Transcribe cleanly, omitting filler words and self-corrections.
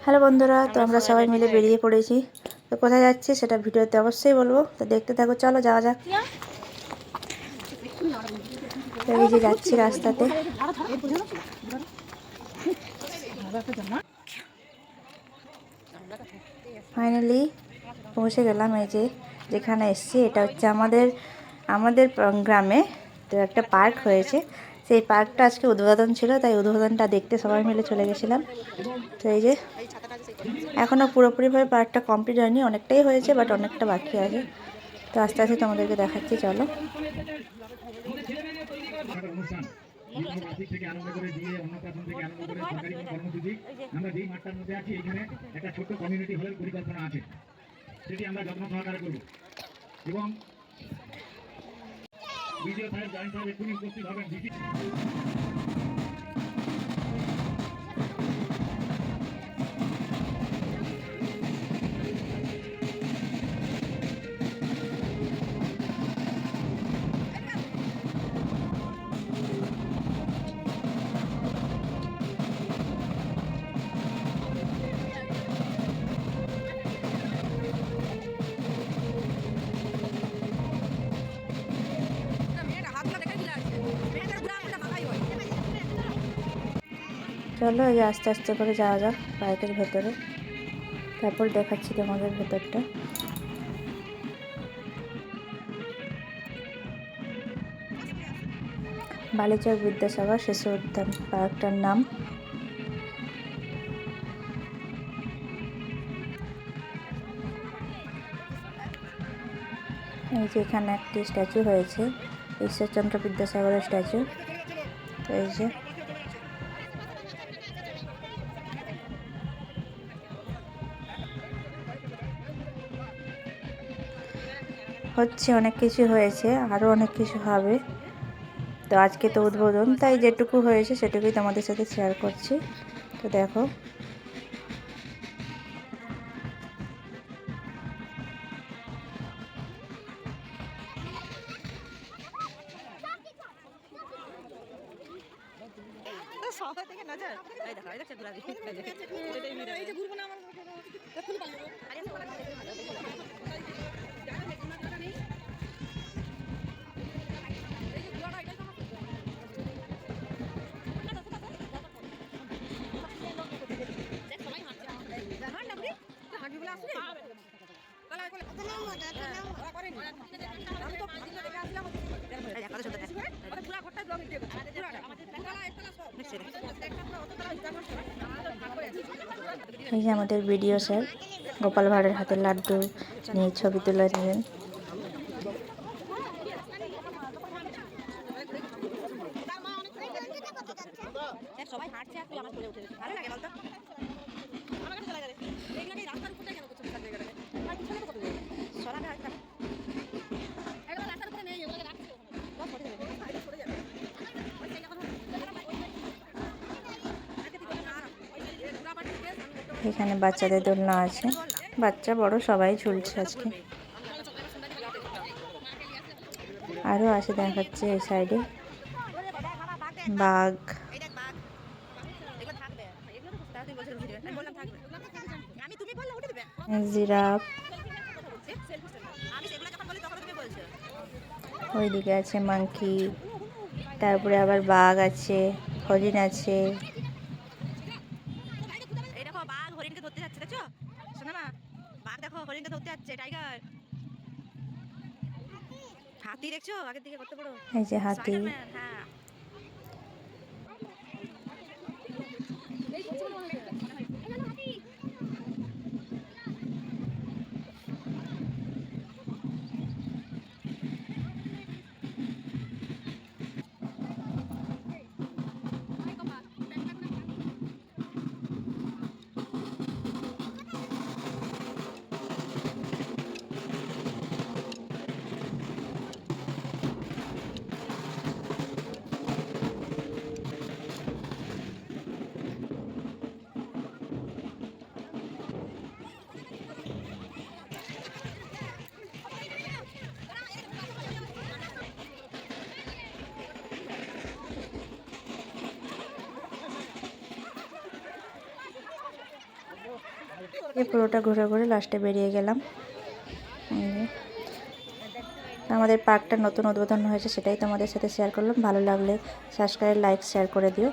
Hello বন্ধুরা, তো আমরা সবাই মিলে বেরিয়ে পড়েছি। তো কোথায় যাচ্ছি সেটা ভিডিওতে অবশ্যই বলবো, তো দেখতে থাকো। চলো যাওয়া যাক। তো এই যে যাচ্ছি রাস্তাতে। ফাইনালি পৌঁছে গেলাম। এই যে যেখানে এসছি, এটা হচ্ছে আমাদের আমাদের গ্রামে তো একটা পার্ক হয়েছে। সেই পার্কটা আজকে উদ্বোধন ছিল, তাই উদ্বোধনটা দেখতে সবাই মিলে চলে গেছিলাম। তো এই যে এখনও পুরোপুরিভাবে পার্কটা কমপ্লিট হয়নি, অনেকটাই হয়েছে বাট অনেকটা বাকি আছে। তো আস্তে আস্তে তোমাদেরকে দেখাচ্ছি, চলো। চলো এই আস্তে আস্তে করে যাওয়া যাক পার্কের ভেতরে, তারপর দেখাচ্ছি তোমাদের ভেতরটা। বালিচক বিদ্যাসাগর শিশু উদ্যান পার্কটার নাম। এই যে এখানে একটি স্ট্যাচু হয়েছে, ঈশ্বরচন্দ্র বিদ্যাসাগরের স্ট্যাচু। তো এই যে হচ্ছে, অনেক কিছু হয়েছে, আরও অনেক কিছু হবে। তো আজকে তো উদ্বোধন, তাই যেটুকু হয়েছে সেটুকুই তোমাদের সাথে শেয়ার করছি। তো দেখো এই যে আমাদের ভিডিও স্যার গোপাল ভাঁড়ের হাতে লাড্ডু নিয়ে ছবি তুলে নিলেন। এখানে বাচ্চাদের দোলনা আছে, বাচ্চা বড় সবাই ঝুলছে আজকে। আরও আছে দেখাচ্ছে এই সাইডে বাঘ, জিরাফ, ওইদিকে আছে মাংকি, তারপরে আবার বাঘ আছে, হরিণ আছে। এই যে হাতি, এই পুরোটা ঘুরে ঘুরে লাস্টে বেরিয়ে গেলাম। আমাদের পার্কটা নতুন উদ্বোধন হয়েছে, সেটাই তোমাদের সাথে শেয়ার করলাম। ভালো লাগলে সাবস্ক্রাইব, লাইক, শেয়ার করে দিও।